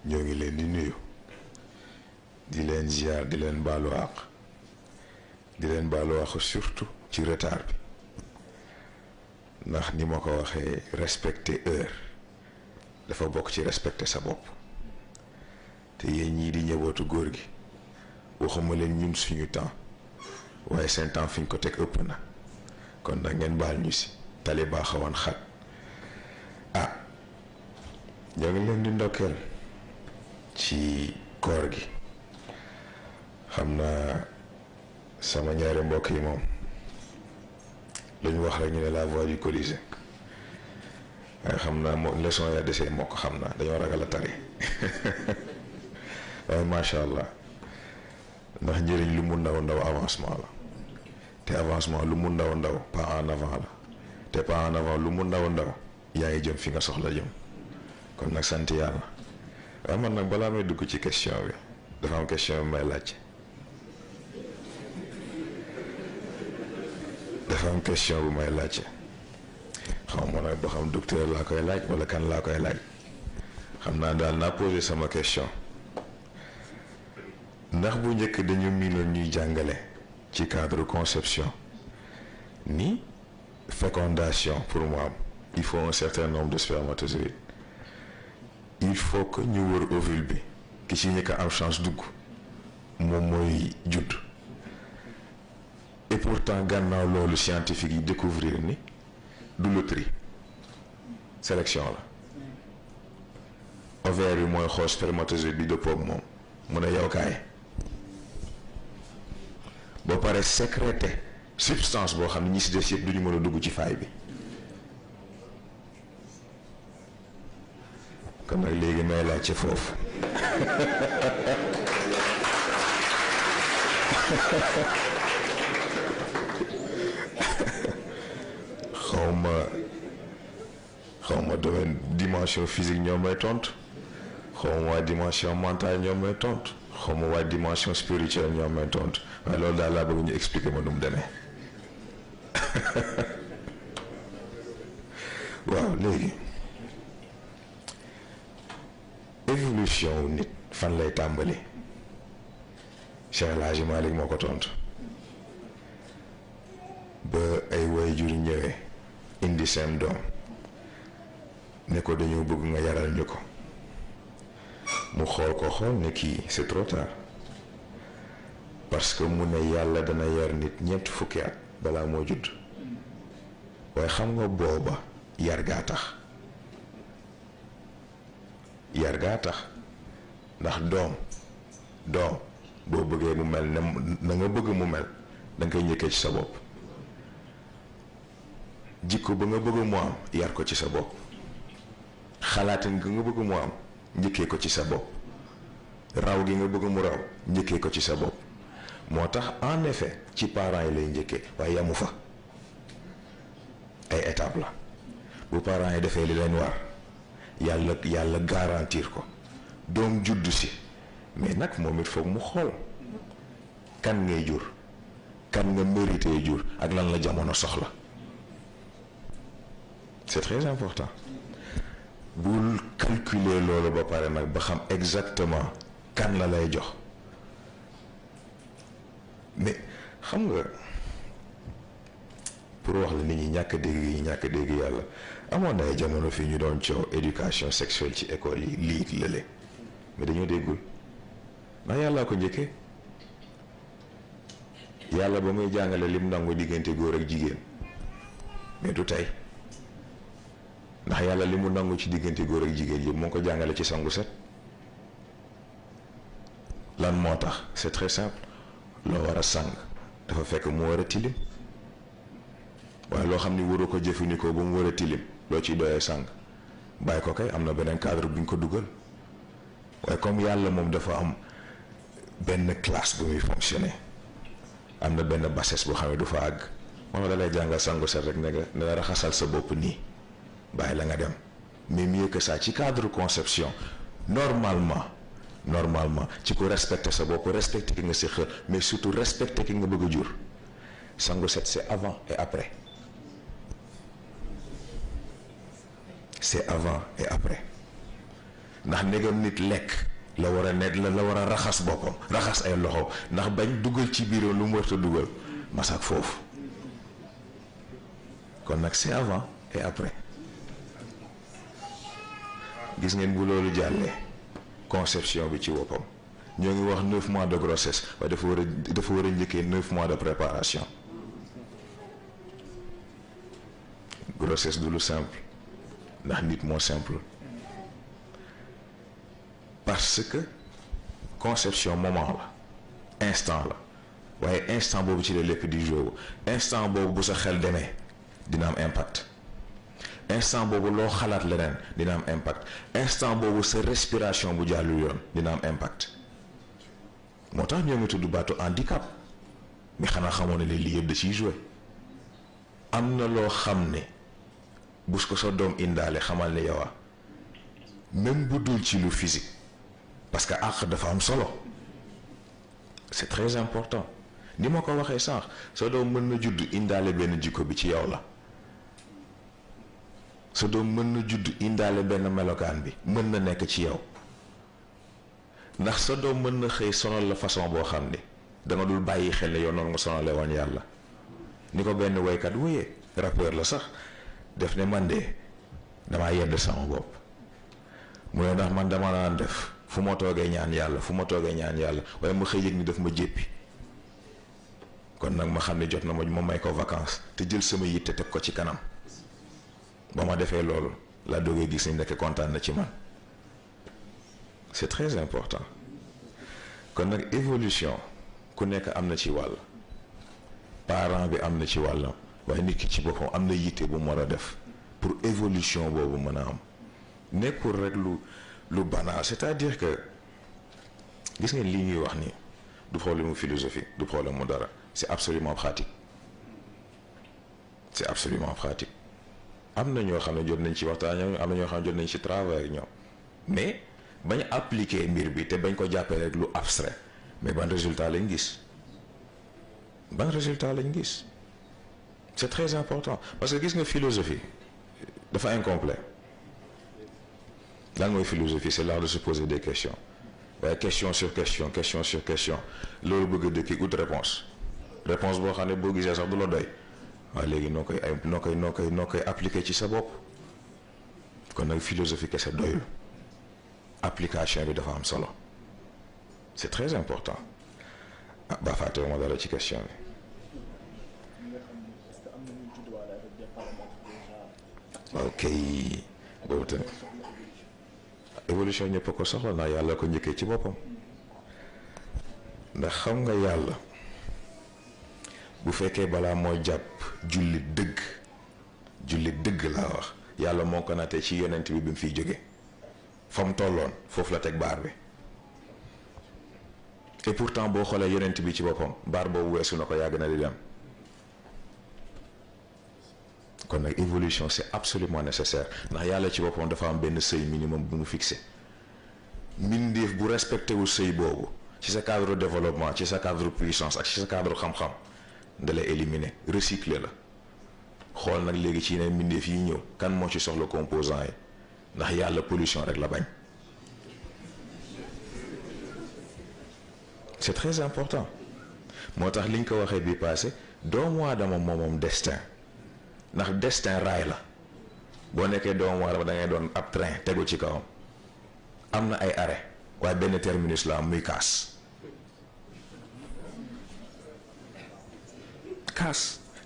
ñoo ngi leen di nuyu di leen ziar di leen baalu àq di leen baalu àq surtout ci retard bi ndax ni ma ko waxee respecter heure dafa bokk ci respecter sa bopp te yéen ñii di ñëwatu góor gi waxuma leen ñun suñu temps waaye seen temps fi ñu ko teg ëpp na kon nag ngeen baal ñu si tali baa xawoon xat ah ñoo ngi leen di ndokkeel ci koor gi xam naa sama ñaari mbokk yi moom lu ñu wax rek ñu ne la voix du Colisée waaye xam naa moom leçon ya desee moo ko xam naa dañoo ragal a tari waaye macha allah ndax njëriñ lu mu ndaw ndaw avancement la te avancement lu mu ndaw ndaw pas en avant la te pas en avant lu mu ndaw ndaw yaa ngi jëm fi nga soxla jëm kon nag sant yàlla waaye man nag balaa may dugg ci question bi dafa am question bi may laaj dafa am question bu may laaj xaw ma nag ba xam docteur laa koy laaj wala kan laa koy laaj xam naa daal naa posé sama question ndax bu njëkk dañu miinoon ñuy jàngale ci cadre conception ni fécondation pour mu am il faut un certain nombre de spermatozoïdes il faut que ñu wër ovule bi ki ci njëkk a am chance dugg moom mooy judd et pourtant gannaaw loolu scientifique yi découvrir ni du loterie sélection la ovaire bi mooy xool spermatozoïde bi dëppoo ak moom mu ne yow kaay ba pare sécrété substance boo xam ne ñi si des yëpp duñu mën a dugg ci faay bi kon nag léegi may laaj ci foofu xawma domaine dimension physique ñoo may tontu xawma waa dimension mentale ñoo may tontu xawma waa dimension spirituelle ñoo may tontu waaye loolu daal laa bëgg ñu expliquer ma nu mu demee waaw léegi évolution wu nit fan lay tàmbali Cheikh El Hadji Malick moo ko tontu ba ay waajur ñëwee indi seen doom ne ko dañoo bëgg nga yaral ñu ko mu xool ne kii c'est trop tard parce que mu ne yàlla dana yar nit ñeent fukki at balaa moo judd waaye xam nga booba yar gaa tax ndax doom boo bëggee mu mel ne na nga bëgg mu mel da nga koy njëkkee ci sa bopp jikko ba nga bëgg mu am yar ko ci sa bopp xalaatin gi nga bëgg mu am njëkkee ko ci sa bopp raw gi nga bëgg mu raw njëkkee ko ci sa bopp moo tax en effet ci parents yi lay njëkkee waaye yamu fa ay étape la bu parents yi defee li leen war yàlla garantir ko doom juddu si mais nag moom it foog mu xool kan ngay jur kan nga mérité jur ak lan la jamono soxla c'est très important bul calculer loolu ba pare nag ba xam exactement kan la lay jox mais xam nga pour wax la nit ñi ñàkk dégg yàlla amoon na ay jamono fii ñu doon coow éducation sexuelle ci école yi lii lële mais dañoo déggul ndax yàllaa ko njëkkee yàlla ba muy jàngale lim nangu diggante góor ak jigéen mais du tey ndax yàlla li mu nangu ci diggante góor ak jigéen yëpp moo ko jàngale ci sangu set lan moo tax c'est très simple loo war a sang dafa fekk mu war a tilim waaye loo xam ni waru ko jëfandikoo ba mu war a tilim loo ciy doyee sang bàyyi ko kay am na beneen cadre bu ñu ko dugal waaye comme yàlla moom dafa am benn classe bu muy fonctionner am na benn bassesse boo xam ne du fa àgg moom da lay jàngal sangu set rek ne nga raxasal sa bopp nii bàyyi la nga dem mais mieux que ça ci cadre conception normalement ci ko respecter sa bopp respecter ki nga si xër mais surtout respecter ki nga bëgg a jur sangu set c'est avant et après ndax ndegam nit lekk la war a net la war a raxas boppam raxas ay loxo ndax bañ dugal ci biiram lu mu warta dugal masak foofu kon nag c'est avant et après gis ngeen bu loolu jàllee conception bi ci boppam ñoo ngi wax 9 mois de grossesse waaye dafa war a njëkkee 9 mois de préparation grossesse du lu simple ndax nit moo simple parce que conception moment la instant la waaye instant boobu ci la lépp di joué instant boobu bu sa xel demee dina am impact instant boobu loo xalaat leneen dina am impact instant boobu sa respiration bu jàllu yoon dina am impact moo tax ñoo ngi tudd baatu handicap mais xanaa xamoon ne lii yëpp da ciy joué am na loo xam ne bu ko sa doom indaale xamal ne yow même bu dul ci lu physique parce que àq dafa am solo c'est très important ni ma ko waxee sànq sa doom mën na judd indaale benn jikko bi ci yow la sa doom mën na judd indaale benn melokaan bi mën na nekk ci yow ndax sa doom mën na xëy sonal la façon boo xam ne danga dul bàyyi xel ne yow noonu nga sonale woon yàlla ni ko benn woykat wuyee rappeur la sax def ne man de damaa yedd sama bopp mu ne ndax man dama naan def fu ma toogee ñaan yàlla waaye ma xëy yëg ni daf ma jéppi kon nag ma xam ne jot na ma may ko vacances te jël sama yitte teg ko ci kanam ba ma defee loolu laa doogee gis ni nekk kontaan na ci man c'est très important kon nag évolution ku nekk am na ci wàll parent bi am na ci wàllam waaye nit ki ci boppam am na yitte bu mu war a def pour évolution boobu mën a am nekkul rek lu banal c'est-à-dire que gis ngeen lii ñuy wax ni du problème mu philosophie du problème mu dara c'est absolument pratique am na ñoo xam ne jot nañ ci waxtaan ñoom am na ñoo xam ne jot nañ ci travail ñoom mais bañ appliquer mbir bi te bañ ko jàppee rek lu abstrait mais ban résultat lañ gis c'est très important parce que gis nga philosophie dafa incomplet lan mooy philosophie c'est l'art de se poser des questions waaye question sur question loolu bëgg a dëkki ut réponse boo xam ne boo gisee sax du la doy waaye léegi noo koy appliquer ci sa bopp kon nag philosophie kese doyul application bi dafa am solo c'est très important ba fàttewu ma dara ci question bi ok boobu tamit évolution ñëpp ko soxla naa yàlla ko njëkkee ci boppam ndax xam nga yàlla bu fekkee balaa moo jàpp jullit dëgg laa wax yàlla moo ko nattee ci yonent bi mu fiy jóge fa mu tolloon foofu la teg baar bi et pourtant boo xoolee yonent bi ci boppam baar boobu weesu na ko yàgg na di dem kon nag évolution c'est absolument nécessaire ndax yàlla ci boppam dafa am benn seuil minimum bu mu fixé mbindeef bu respecté wu seuil boobu ci sa cadre développement ci sa cadre puissance ak ci sa cadre xam-xam da lay éliminer recycler la xool nag léegi ci yeneen mbindeef yi ñëw kan moo ci soxla composant yi ndax yàlla pollution rek la bañ c'est très important moo tax liñ ko waxee bi passé doomu aadama moom destin ndax destin raay la boo nekkee doomu aadama da ngay doon ab train tegu ci kawam am na ay arrêt waaye benn terminus la am muy kaas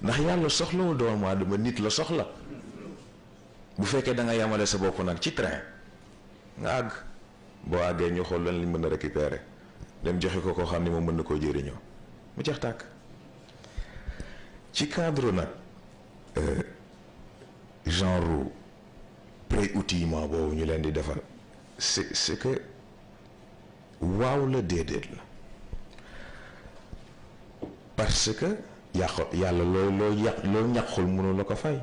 ndax yàlla soxlawul doomu aadama nit la soxla bu fekkee da nga yamale sa bopp nag ci train nga àgg boo àggee ñu xool lan lañ mën a récupérer dem joxe ko koo xam ne moom mën na koo jëriñoo mu jeex tàkk ci cadre nag genre pré-outillement boobu ñu leen di defal c'est que waaw la déedéet la parce que yàlla loo ñàqul mënu la ko fay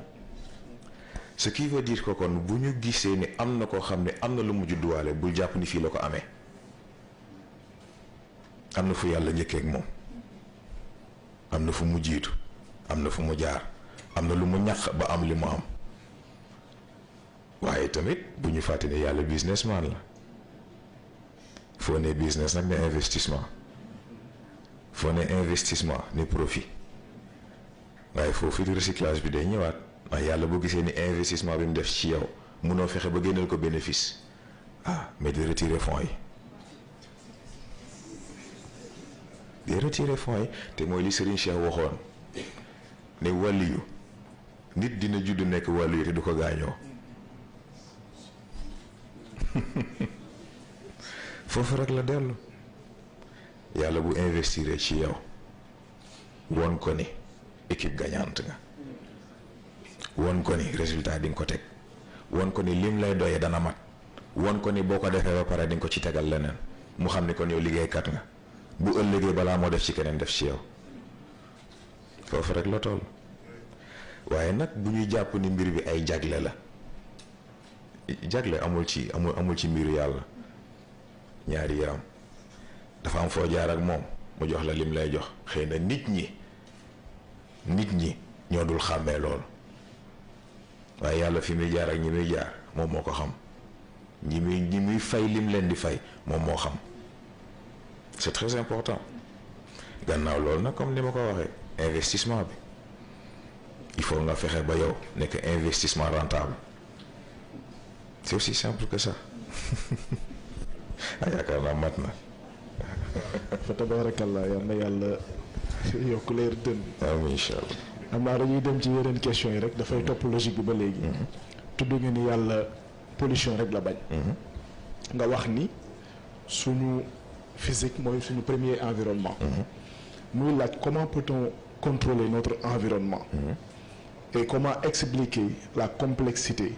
ce qui veut dire que kon bu ñu gisee ni am na koo xam ne am na lu mu judduwaale bul jàpp ni fii la ko amee am na fu yàlla njëkkee ak moom am na fu mu jiitu am na fu mu jaar am na lu mu ñàq ba am li mu am waaye tamit bu ñu fàtte ne yàlla businessman la foo ne business nag ne investissement, foo ne investissement ne profit, waaye foofu it recyclage bi day ñëwaat ndax yàlla bu gisee ni investissement bi mu def ci yow munoo fexe ba génneel ko bénéfice, ah mais di retirer fonds yi, di retirer fonds yi. te mooy li Serigne Cheikh waxoon ne wàlliyu nit dina judd nekk wàlliyu te du ko gaañoo. foofu rek la dellu. yàlla bu investir ci yow won ko ni équipe gagnante nga, won ko ni résultat di nga ko teg, won ko ni lim lay doyee dana mat, won ko ni boo ko defee ba pare di nga ko ci tegal leneen, mu xam ni kon yow liggéeykat nga, bu ëllëgee balaa moo def ci keneen def ci yow. foofu rek la toll. waaye nag bu ñuy jàpp ni mbir bi ay jagle la, jagle amul ci mbiru yàlla. ñaari yaram dafa am foo jaar ak moom mu jox la lim lay jox. xëy na nit ñi ñoo dul xàmmee loolu, waaye yàlla fi muy jaar ak ñi muy jaar moom moo ko xam. ñi muy fay lim leen di fay moom moo xam. c'est très important. gannaaw loolu nag comme ni ma ko waxee, investissement bi il faut nga fexe ba yow nekk investissement rentable. c'est aussi simple que ça. yaakaar naa mat na. fa tabarakallah, yal na yàlla yokk leer dën. amiin incha allah. am naa dañuy dem ci yeneen questions yi rek dafay topp logique bi ba léegi. tudd nga ni yàlla pollution rek la bañ. nga wax ni suñu physique mooy suñu premier environnement. muy laaj comment peut-on contrôler notre environnement. Et comment expliquer la complexité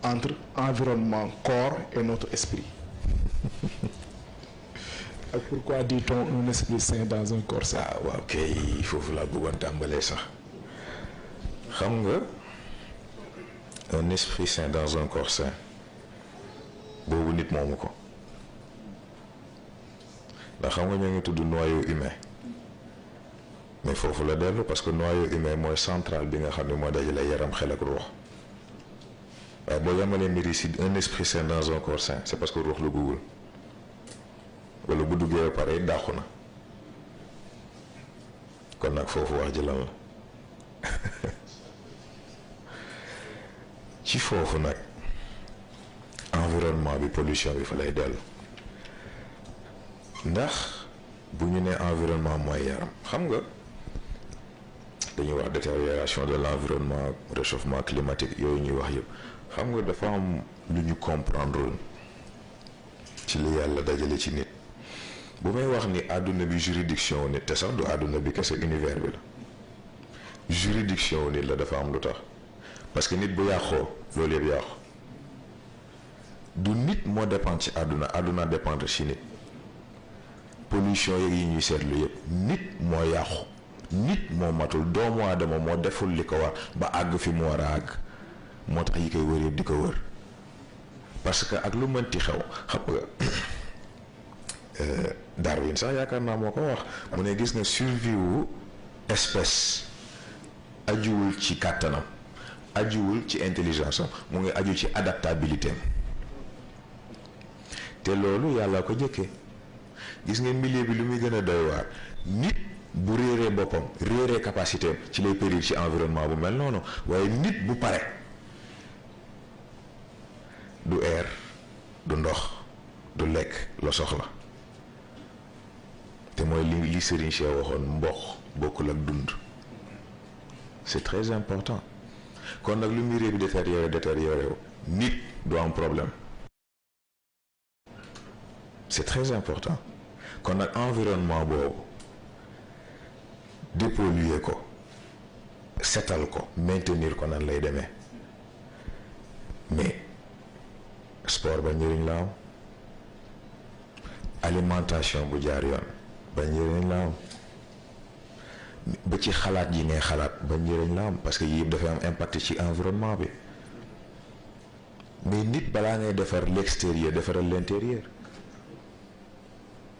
entre environnement, corps et notre esprit. Et pourquoi dit-on un esprit sain dans un corps sain? ah waaw kay foofu laa bëggoon tàmbalee sax. xam nga un esprit sain dans un corps sain boobu nit moomu ko, ndax xam nga ñoo ngi tudd noyau humain, mais foofu la dellu parce que noyau humain mooy central bi nga xam ne moo dajale yaram, xel ak ruux. waaye boo yamalee mbir yi si un esprit sain dans un corps sain, c'est parce que ruux la duggul, wala bu duggee ba pare dàqu na. kon nag foofu wax ji lan la. ci foofu nag environnement bi, pollution bi fa lay dellu, ndax bu ñu nee environnement mooy yaram, xam nga dañuy wax détérioration de l'environnement, réchauffement climatique, yooyu ñuy wax yëpp. xam nga dafa am lu ñu comprendre ci li yàlla dajale ci nit. bu may wax ni àdduna bi juridiction wu nit, te sax du àdduna bi kese, univers bi la. juridiction wu nit la, dafa am lu tax. parce que nit bu yàqoo loolu yëpp yàqu. du nit moo dépendre ci àdduna dépendre ci nit. pollution yeeg yi ñuy seetlu yëpp nit moo yàqu, nit moo matul, doomu aadama moo deful li ko war ba àgg fi mu war a àgg. moo tax yi koy wër yëpp di ko wër, parce que ak lu mënti xew xam nga Darwin sax yaakaar naa moo ko wax, mu ne gis nga survie wu espèce ajuwul ci kàttanam, ajuwul ci intelligence am, mu ngi aju ci adaptabilité am. te loolu yàlla ko jëkkee. gis nga milieu bi lu muy gën a doy waar, nit bu réeree boppam, réeree capacité am ci lay périr ci environnement bu mel noonu. waaye nit bu pare du air, du ndox, du lekk la soxla. te mooy li Serigne Cheikh waxoon, mboq bokkul ak dund. c'est très important. kon nag lu mbir bi détérioré wu nit du am problème. c'est très important. kon nag environnement boobu dépolluer ko, setal ko, maintenir ko nan lay demee. mais sport ba njëriñ la am, alimentation bu jaar yoon ba njëriñ la am, ba ci xalaat yi ngay xalaat ba njëriñ la am, parce que yii yëpp dafay am impact ci environnement bi. mais nit balaa ngay defar l'extérieur defaral l'intérieur.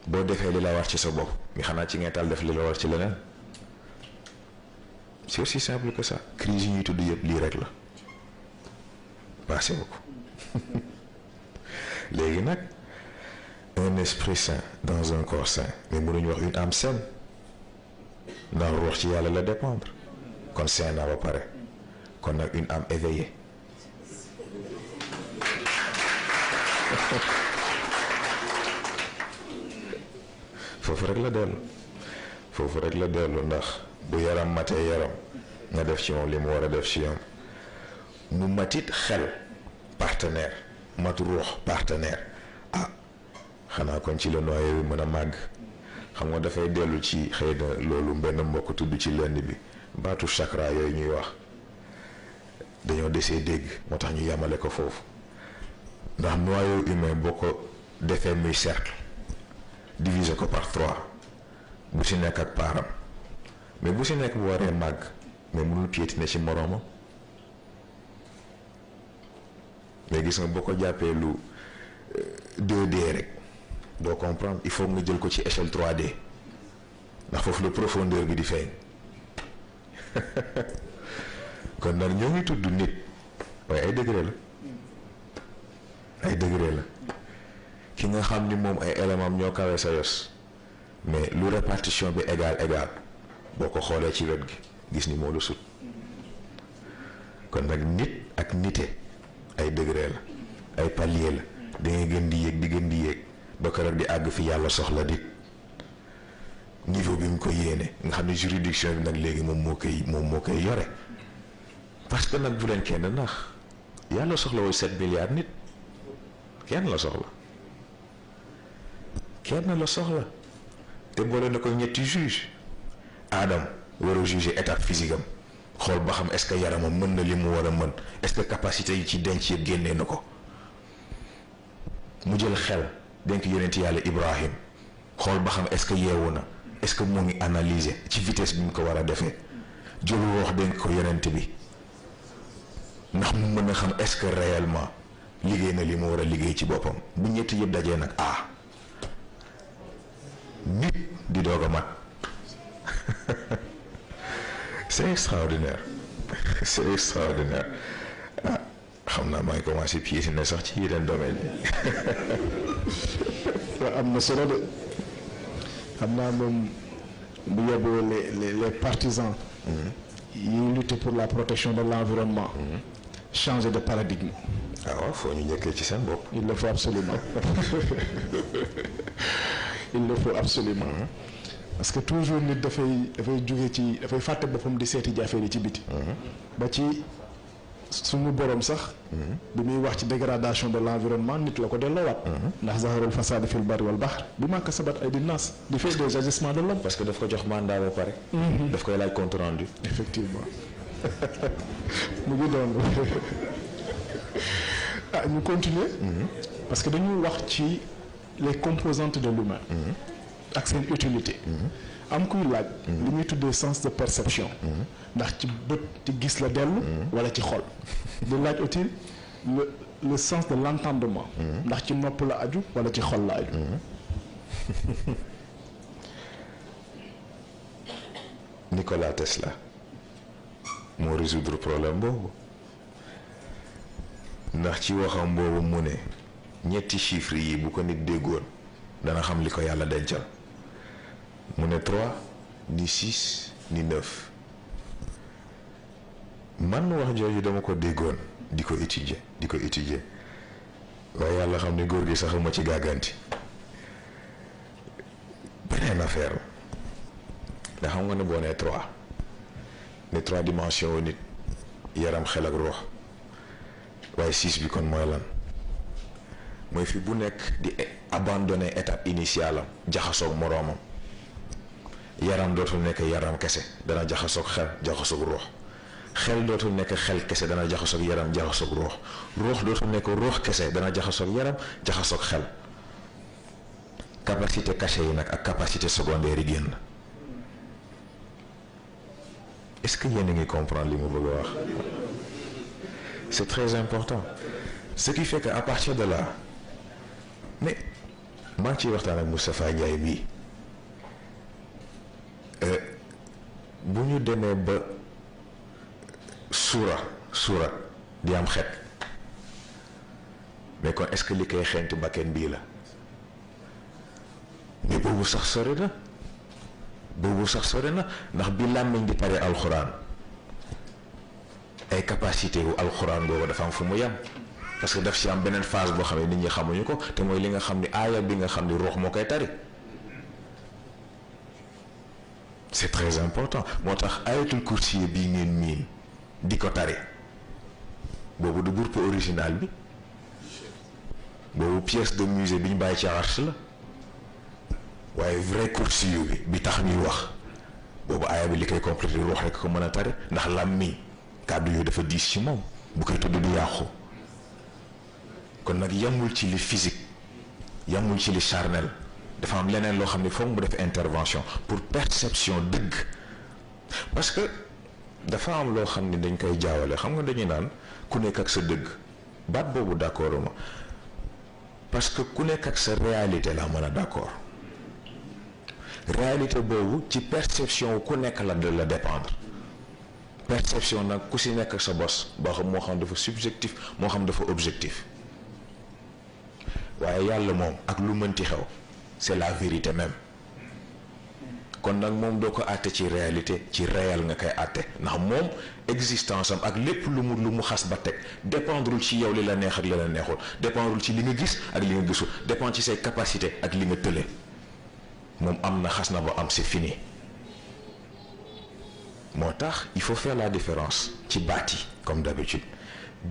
boo defee li la war ci sa bopp mi xanaa ci ngay tal def li la war ci leneen. c'est aussi simple que ça. crise yi ñuy tudd yëpp lii rek la. passé wu ko léegi nag un esprit saint dans un corps saint mais mënuñu wax une âme saine ndax ruux ci yàlla la dépendre kon saint na ba pare kon nag une âme éveillée foofu rek la dellu ndax bu yaram matee yaram nga def ci moom li mu war a def ci yoon mu matit xel partenaire mat ruux partenaire ah xanaa kon ci la noyé bi mën a màgg xam nga dafay dellu ci xëy na loolu benn mbokk tudd ci lenn bi baatu chakra yooyu ñuy wax dañoo desee dégg moo tax ñu yamale ko foofu ndax noyau humain boo ko defee muy cercle diviser ko par 3 bu si nekk ak paaram mais bu si nekk bu waree màgg mais mënul piétiner ci moroomam mais gis nga boo ko jàppee lu 2D rek doo comprendre il faut nga jël ko ci échelle 3D ndax foofu la profondeur bi di feeñ kon nag ñoo ngi tudd nit waaye ay degré la ki nga xam ni moom ay éléments ñoo kawe sa yos mais lu répartition bi égal boo ko xoolee ci wet gi gis ni moo la sut kon nag nit ak nite ay degré la ay palier la da ngay gën di yéeg ba keroog di àgg fi yàlla soxla di niveau bi mu ko yéene nga xam ne juridiction bi nag léegi moom moo koy yore parce que nag bu leen kenn nax yàlla soxla woo 7 milliards nit kenn la soxla te boole na ko ñetti juge Adam war a juger étape physique am xool ba xam est-ce que yaramam mën na li mu war a mën est-ce que capacité yi ci denc yëpp génnee na ko mu jël xel denk yonent yàlla Ibrahim xool ba xam est-ce que yeewu na est-ce que mu ngi analyser ci vitesse bi mu ko war a defee jël wax denk ko yonent bi ndax mu mën a xam est-ce que réellement liggéey na li mu war a liggéey ci boppam bu ñetti yëpp dajee nag nit di doog a mat c'est extraordinaire xam naa maa ngi commencé piétiner sax ci yeneen domaine yi am na solo de xam naa moom bu yóbboo les partisans yi lutter pour la protection de l'environnement changer de paradigme waaw foo ñu njëkkee ci seen bopp il le faut absolument parce que toujours nit dafay jóge ci dafay fàtte boppam di seeti jafe yi ci biti ba ci suñu borom sax bi muy wax ci dégradation de l'environnement nit la ko delloowaat ndax zaharul fasad fil barri wal bahr bi ma kasabat ay di nas di fait des agissements de l'homme parce que daf ko jox mandat ba pare daf koy laaj compte rendu effectivement mu ngi doon ñu continuer parce que dañuy wax ci les composantes de l'humain ak seen utilité am kuy laaj li ñuy tuddee sens de perception ndax ci bët ci gis la dellu wala ci xol di laaj aussi le sens de l'entendement ndax ci nopp la aju wala ci xol la aju Nikola Tesla moo résoudre problème boobu ndax ci waxam boobu mu ne ñetti chiffres yi bu ko nit déggoon dana xam li ko yàlla dencal mu ne 3 ni 6 ni 9 man wax jooju dama ko déggoon di ko étudier waaye yàlla xam ne góor gi saxuma ci gàgganti beneen affaire la xam nga ne boo nee 3 ne 3 dimensions wu nit yaram xel ak ruux waaye 6 bi kon mooy lan mooy fi bu nekk di abandonner étape initiale am jaxasoog moroomam yaram dootul nekk yaram kese dana jaxasoog xel jaxasoog ruux xel dootul nekk xel kese dana jaxasoog yaram jaxasoog ruux ruux dootul nekk ruux kese dana jaxasoog yaram jaxasoog xel capacité cachée yi nag ak capacité secondaire yi génn est-ce que yéen a ngi comprendre li mu bëgg a wax c'est très important ce qui fait que à partir de là mais maa ngi ciy waxtaan ak Moustapha Ndiaye bii bu ñu demee ba suura di am xet mais kon est-ce que li koy xeeñtu bakken bii la boobu sax sore na ndax bi làmmiñ di tari alxuraan ay capacité wu alxuraan boobu dafa am fu mu yem parce que daf ci am beneen phase boo xam ne nit ñi xamuñu ko te mooy li nga xam ni aaya bi nga xam ni ruux moo koy tari. c'est très important moo tax ayatul kursi bii ngeen miin di ko tari boobu du groupe original bi boobu pièce de musée bi ñu bàyyi ci arche la waaye vrai kursi bi tax ñuy wax boobu aaya bi li koy complété ruux rek ko mën a tari ndax làmmiñ kàddu yooyu dafa diis ci moom bu koy tudd di yàqu kon nag yamul ci li physique yamul ci li charnel dafa am leneen loo xam ne foog mu def intervention pour perception dëgg parce que dafa am loo xam ne dañ koy jaawale xam nga dañuy naan ku nekk ak sa dëgg baat boobu d'accord ma parce que ku nekk ak sa réalité la mën a d'accord réalité boobu ci perception ku nekk la dépendre perception nag ku si nekk ak sa bos boo xam moo xam dafa subjectif moo xam dafa objectif waaye yàlla moom ak lu mënti xew c'est la vérité même kon nag moom doo ko àtte ci réalité ci réel nga koy àtte ndax moom existence am ak lépp lu mu xas ba teg dépendrul ci yow li la neex ak li la neexul dépendrul ci li nga gis ak li nga gisul dépend ci say capacité ak li nga tële moom am na xas na ba am c'est fini moo tax il faut faire la différence ci baat yi comme d'habitude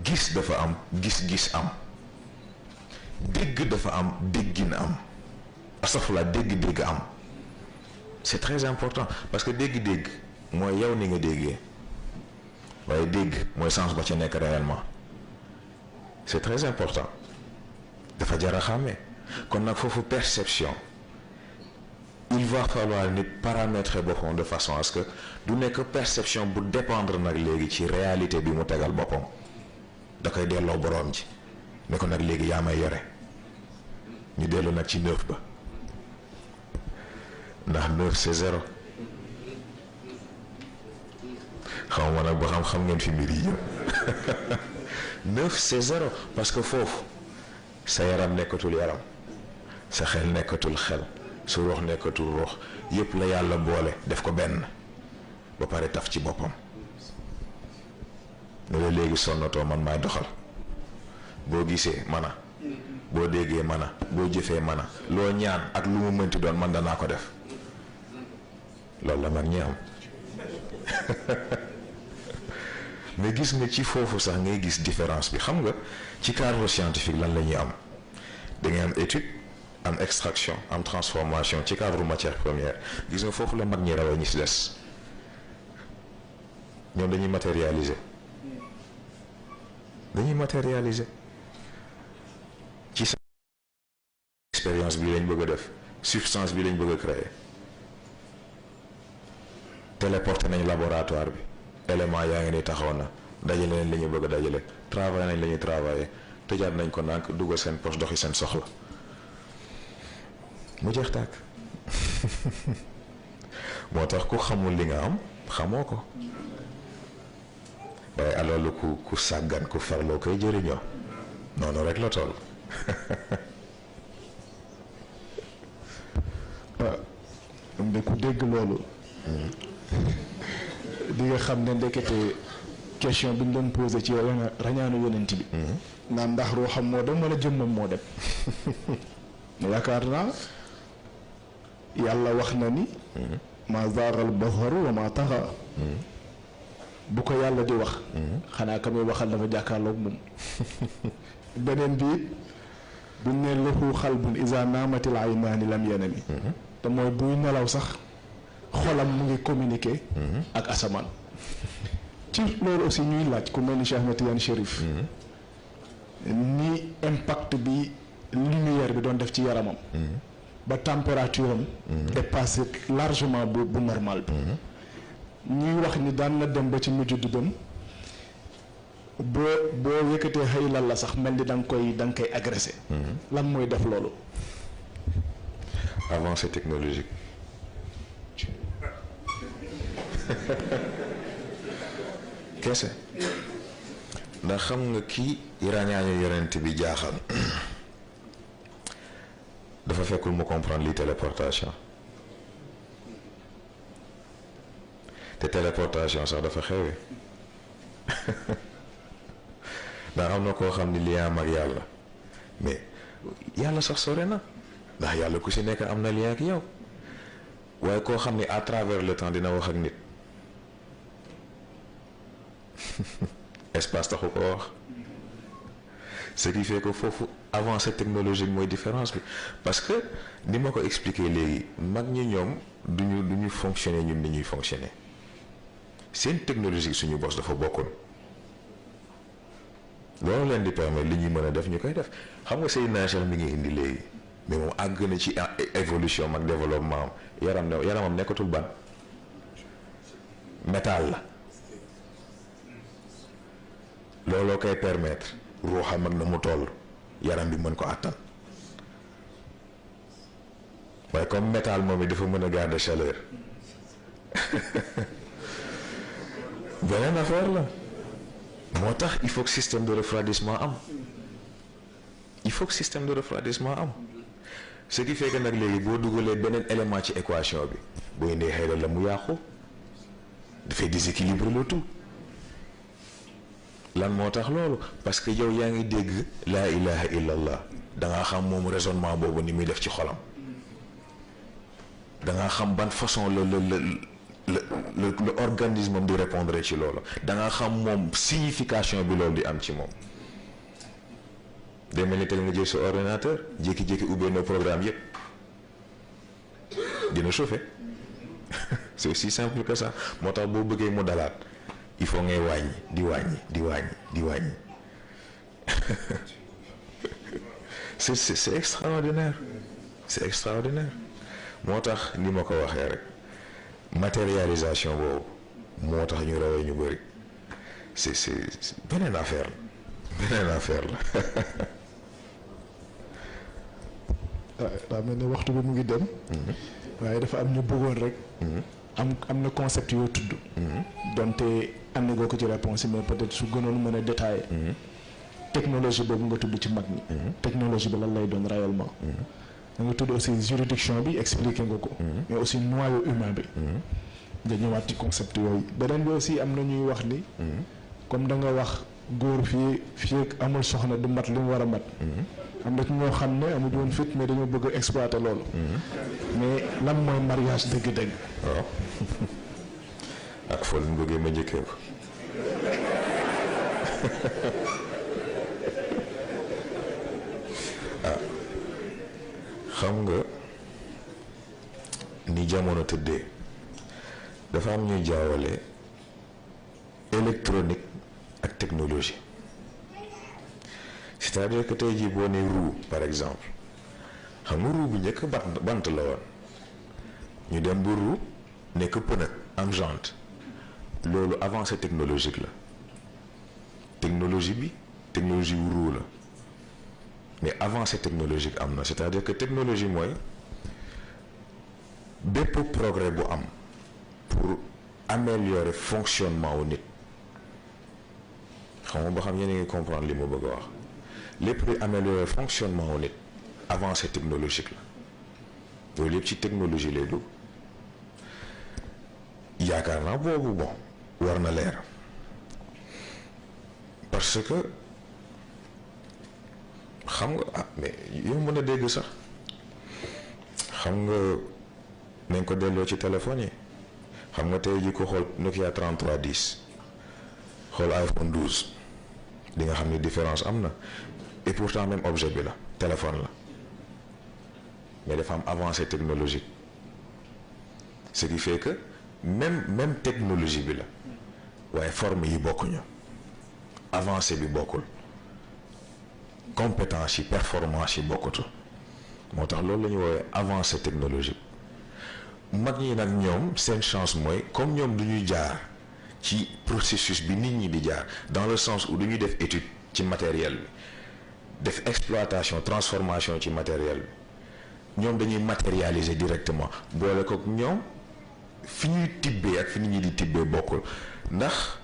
gis dafa am gis-gis am dégg dafa am déggin am astafurlah dégg-dégg am c'est très important parce que dégg-dégg mooy yow ni nga déggee waaye dégg mooy sens ba ca nekk réellement c'est très important dafa jar a xàmmee kon nag foofu perception il va falloir nit paramétrer boppam de façon à ce que du nekk perception bu dépendre nag léegi ci réalité bi mu tegal boppam da koy delloo boroom ji ne ko nag léegi yaa may yore ñu dellu nag ci 9 ba ndax 9 c'est 0 xaw ma nag ba xam ngeen fi mbir yi yëpp 9 c'est 0 parce que foofu sa yaram nekkatul yaram sa xel nekkatul xel su ruux nekkatul ruux yëpp la yàlla boole def ko benn ba pare taf ci boppam ne la léegi sonnatoo man maay doxal boo gisee mana boo déggee mana boo jëfee mana loo ñaan ak lu mu mënti doon man danaa ko def loolu la mag ñi am mais gis nga ci foofu sax ngay gis différence bi xam nga ci cadre scientifique lan la ñuy am da ngay am étude am extraction am transformation ci cadre matière première gis nga foofu la mag ñi rawee ñi si des ñoom dañuy matérialiser ci sa expérience bi lañ bëgg a def substance bi lañ bëgg a créer téléporté nañ laboratoire bi élément yaa ngi ni taxaw na dajale nañ la ñu bëgg a dajale travaillé nañ la ñuy travaillé tëjaat nañ ko nànk dugal seen poche doxi seen soxla mu jeex tàkk moo tax ku xamul li nga am xamoo ko waaye alors lu ku sàggan ku farloo koy jëriñoo noonu rek la toll. waaw de ku dégg loolu di nga xam ne ndekete question bi ñu doon posé ci rañaanu yonent bi naan ndax ruuxam moo dem wala jëmmam moo dem yaakaar naa yàlla wax na ni ma zaagal basaru wa ma taxa bu ko yàlla di wax xanaa ka muy waxal dafa jàkkaarloog moom beneen bi it buñ ne lahu xalbun iza naamatil aynaani lam yanami te mooy buy nelaw sax xolam mu ngi communiquer ak asamaan ci loolu aussi ñuy laaj ku mel ni Cheikh Ahmed Tidiane Chérif ni impact bi lumière bi doon def ci yaramam ba température am dépassé largement bu normal bi ñuy wax ni daan na dem ba ci mujj di dem boo yëkkatee xëy lan la sax mel ni da nga koy agressé lan mooy def loolu avancée technologique kese ndax xam nga kii rañaañu yonent bi jaaxal dafa dafa fekkul mu comprendre li téléportation te téléportation sax dafa xewee ndax am na koo xam ni lien am ak yàlla mais yàlla sax sore na ndax yàlla ku si nekk am na lien ak yow waaye koo xam ni à travers le temps dina wax ak nit espace taxu ko wax ce qui fait que foofu avancée technologique mooy différence bi parce que ni ma ko expliquer léegi mag ñi ñoom duñu fonctionner ñun ni ñuy fonctionner seen technologie suñu bos dafa bokkoon loolu leen di permettre li ñuy mën a def ñu koy def xam nga Seydina Cheikh mi ngi indi léegi mais moom àgg na ci évolution ak développement am yaramam nekkatul ban métal la looloo koy permettre ruuxam ak na mu toll yaram bi mën ko àttan waaye comme métal moom it dafa mën a garder chaleur beneen affaire la moo tax il faut que système de refroidissement am il faut que système de refroidissement am ce qui fait que nag léegi boo dugalee beneen élément ci équation bi boo indee xëy la mu yàqu dafay déséquilibre le tout lan moo tax loolu parce que yow yaa ngi dégg laa ilaha illallah da ngaa xam moom raisonnement boobu ni muy def ci xolam da ngaa xam ban façon le organisme am di répondre ci loolu da nga xam moom signification bi loolu di am ci moom day mel ni tey nga jël sa ordinateur jékki-jékki ubbee na programme yépp dina chauffer c'est aussi simple que ça moo tax boo bëggee mu dalaat il faut ngay wàññi di wàññi c'est extraordinaire c'est extraordinaire moo tax ni ma ko waxee rek matérialisation boobu moo tax ñu rawee ñu bëri c'est beneen affaire la daa mel ne waxtu bi mu ngi dem waaye dafa am ñu bëggoon rek am na concept yoo tudd donte am na ko ci réponse yi mais peut-être su gënoon mën a détailler technologie boobu nga tudd ci mag ñi technologie bi lan lay doon réellement da nga tudd aussi juridiction bi expliqué nga ko mais aussi noyau humain bi nga ñëwaat ci concept yooyu beneen bi aussi am na ñuy wax ni comme da nga wax góor fii amul soxna du mat li mu war a mat am na ci ñoo xam ne amuñu woon fit mais dañoo bëgg a exploiter loolu mais lan mooy mariage dëgg-dëgg waaw ak foo leen bëggee ma njëkkee ko xam nga ni jamono tëddee dafa am ñuy jaawale électronique ak technologie c'est-à-dire que tey jii boo nee roue par exemple xam nga roue bu njëkk bant la woon ñu dem ba roue nekk pneu am jante loolu avancée technologique la technologie bi technologie wu roue la mais avancée technologique am na c'est-à-dire que technologie mooy bépp progrès bu am pour améliorer fonctionnement wu nit xam nga ba xam yéen a ngi comprendre li ma bëgg a wax lépp luy améliorer fonctionnement wu nit avancée technologique la loolu yëpp ci technologie lay dugg yaakaar naa boobu bon war na leer parce que xam nga mais yow mën a dégg sax xam nga nañ ko delloo ci téléphone yi xam nga tey ji ko xool Nokia 3310 xool iPhone 12 di nga xam ni différence am na et pourtant même objet bi la téléphone la mais dafa am avancée technologique ce qui fait que même technologie bi la waaye forme yi bokkuñu avancée bi bokkul compétence yi performance yi bokkutul moo tax loolu la ñuy woowee avancée technologique mag ñi nag ñoom seen chance mooy comme ñoom du ñuy jaar ci processus bi nit ñi di jaar dans le sens où du ñuy def étude ci matériel bi def exploitation transformation ci matériel bi ñoom dañuy matérialiser directement boole ko ñoom fi ñuy tibbee ak fi nit ñi di tibbee bokkul ndax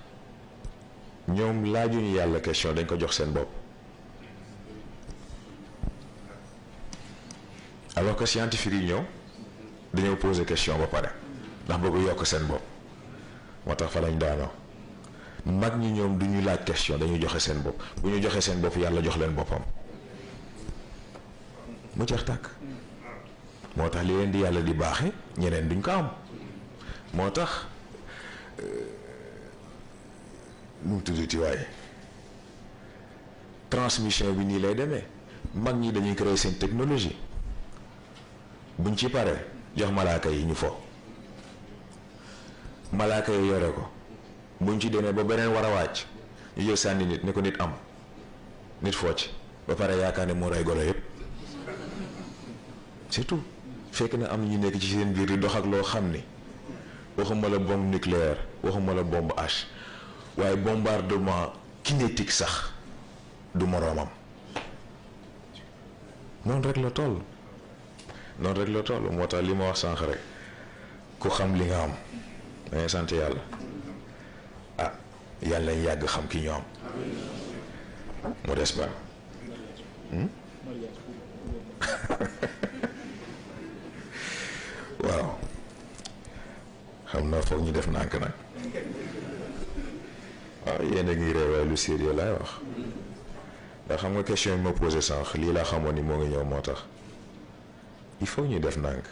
ñoom laajuñu yàlla question dañ ko jox seen bopp alors que scientifique yi ñëw dañoo poser question ba pare ndax bëgg yokk seen bopp moo tax fa lañ daanoo mag ñi ñoom du ñu laaj question dañuy joxe seen bopp bu ñu joxe seen bopp yàlla jox leen boppam mu jeex tàkk moo tax li leen di yàlla di baaxe ñeneen duñ ko am moo tax nu mu tuddati waaye transmission bi nii lay demee mag ñi dañuy créer seen technologie buñ ci paree jox malaaka yi ñu fo malaaka yi yore ko buñ ci demee ba beneen war a wàcc ñu jël sànni nit ne ko nit am nit focc ba pare yaakaar ne moo rey golo yépp c'est tout fekk na am na ñu nekk ci seen biir di dox ak loo xam ni waxuma la bombe nucléaire waxuma la bombe H waaye bombardement kinétique sax du moroomam noonu rek la toll noonu rek la toll moo tax li ma wax sànq rek ku xam li nga am da ngay sant yàlla ah yàlla nañ yàgg xam ki ñu am mu des ba waaw xam naa foog ñu def nànk nag waaw yéen a ngi réew waaye lu sérieux laay wax ndax xam nga question yi ma posé sànq lii laa xamoon ni moo ngi ñëw moo tax il faut ñu def nànk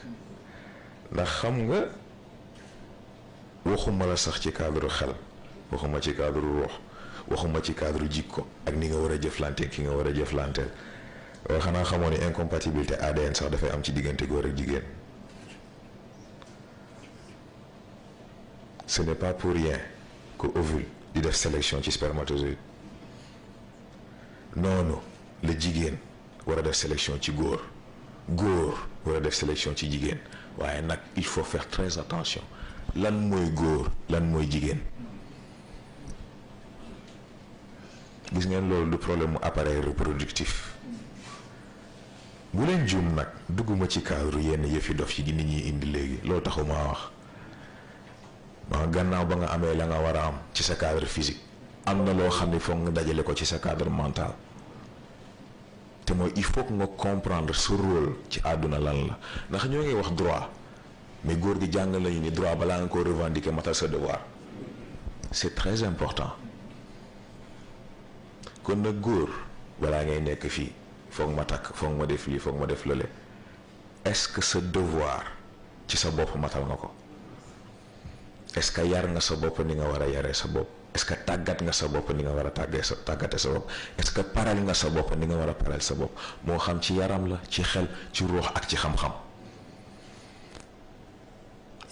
ndax xam nga waxuma la sax ci cadre xel waxuma ci cadre ruux waxuma ci cadre jikko ak ni nga war a jëflante ki nga war a jëflanteel waaye xanaa xamoon ni incompatibilité ADN sax dafay am ci diggante góor ak jigéen. Ce n'est pas pour rien que ovule di def sélection ci spermatozoïde noonu la jigéen war a def sélection ci góor góor war a def sélection ci jigéen waaye nag il faut faire très attention lan mooy góor lan mooy jigéen gis ngeen loolu du problème mu appareil reproductif bu leen juum nag dugguma ci cadre yenn yëfi dof ci nit ñi indi léegi loolu taxuma wax gannaaw ba nga amee la nga war a am ci sa cadre physique am na loo xam ne foog nga dajale ko ci sa cadre mental te mooy il faut que nga comprendre sa rôle ci àdduna lan la ndax ñoo ngi wax droit mais góor gi jàng lañu ni droit balaa nga ko revendiquer matal sa devoir c'est très important kon nag góor balaa ngay nekk fii foog ma takk foog ma def lii foog ma def lële est-ce que sa devoir ci sa bopp matal nga ko est-ce que yar nga sa bopp ni nga war a yaree sa bopp est-ce que tàggat nga sa bopp ni nga war a tàggate sa bopp est-ce que paral nga sa bopp ni nga war a paral sa bopp moo xam ci yaram la ci xel ci ruux ak ci xam-xam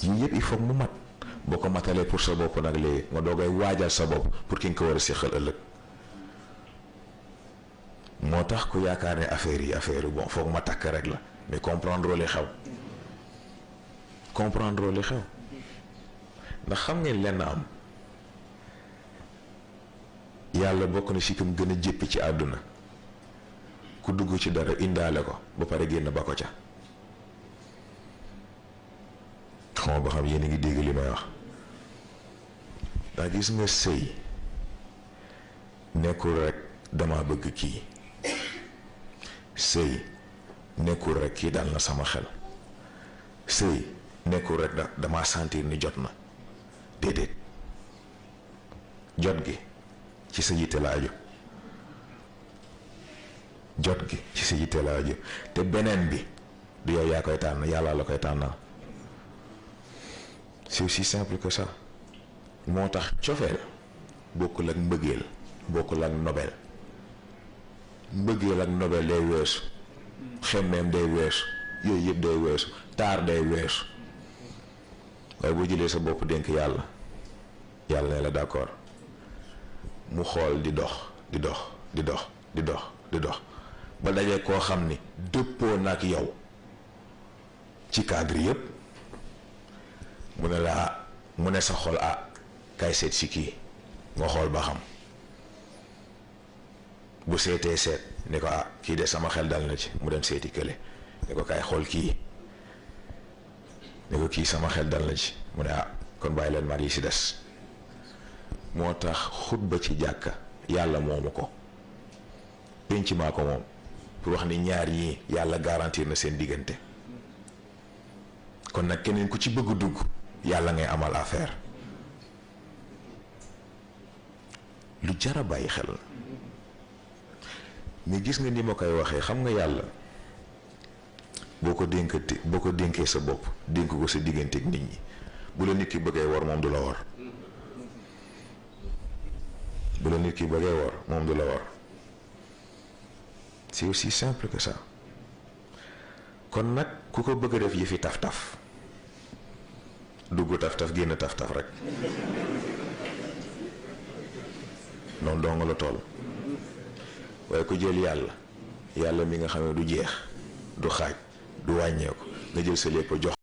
yii yëpp il faut mu mat boo ko matalee pour sa bopp nag léegi nga doogay waajal sa bopp pour ki nga ko war a séqal ëllëg moo tax ku yaakaar ne affaire yi bon foog ma takk rek la mais comprendre li xew ndax xam ngeen lenn am yàlla bokk na ci kam gën a jéppi ci àdduna ku dugg ci dara indaale ko ba pare génn ba ko ca xamoo ba xam yéen a ngi dégg li may wax ndax gis nga sëy nekkul rek dama bëgg kii sëy nekkul rek kii dal na sama xel sëy nekkul rek dama sentir ni jot na déedéet jot gi ci sa yitte la aju jot gi ci sa yitte la aju te beneen bi du yow yaa koy tànn yàlla la koy tànnal c'est aussi simple que ça moo tax cofeel bokkul ak mbëggeel bokkul ak nobel mbëggeel ak nobel day weesu xemmeem day weesu yooyu yëpp day weesu taar day weesu waaye boo jëlee sa bopp dénk yàlla yàlla ne la d'accord mu xool di dox ba dajee koo xam ni dëppoo nag yow ci cadre yëpp mu ne la mu ne sa xol kay seet si kii nga xool ba xam bu seetee seet ni ko kii de sama xel dal na ci mu dem seeti kële ni ko kay xool kii ni ko kii sama xel dal na ci mu ne kon bàyyi leen mag yi si des moo tax xutba ci jàkka yàlla moomu ko penc maa ko moom pour wax ni ñaar ñii yàlla garantir na seen diggante. kon nag keneen ku ci bëgg dugg yàlla ngay amal affaire. lu jar a bàyyi xel la mais gis nga ni ma koy waxee xam nga yàlla boo ko dénkee sa bopp dénk ko sa diggante ak nit ñi bu la nit ki bëggee war moom du la war. bu la nit ki bëggee war moom du la war. c'est aussi simple que ça. kon nag ku ko bëgg a def yëfi taf-taf dugg taf-taf génn taf-taf rek noonu dong la toll. waaye ku jël yàlla mi nga xam ne du jeex du xaaj du wàññeeku nga jël sa lépp jox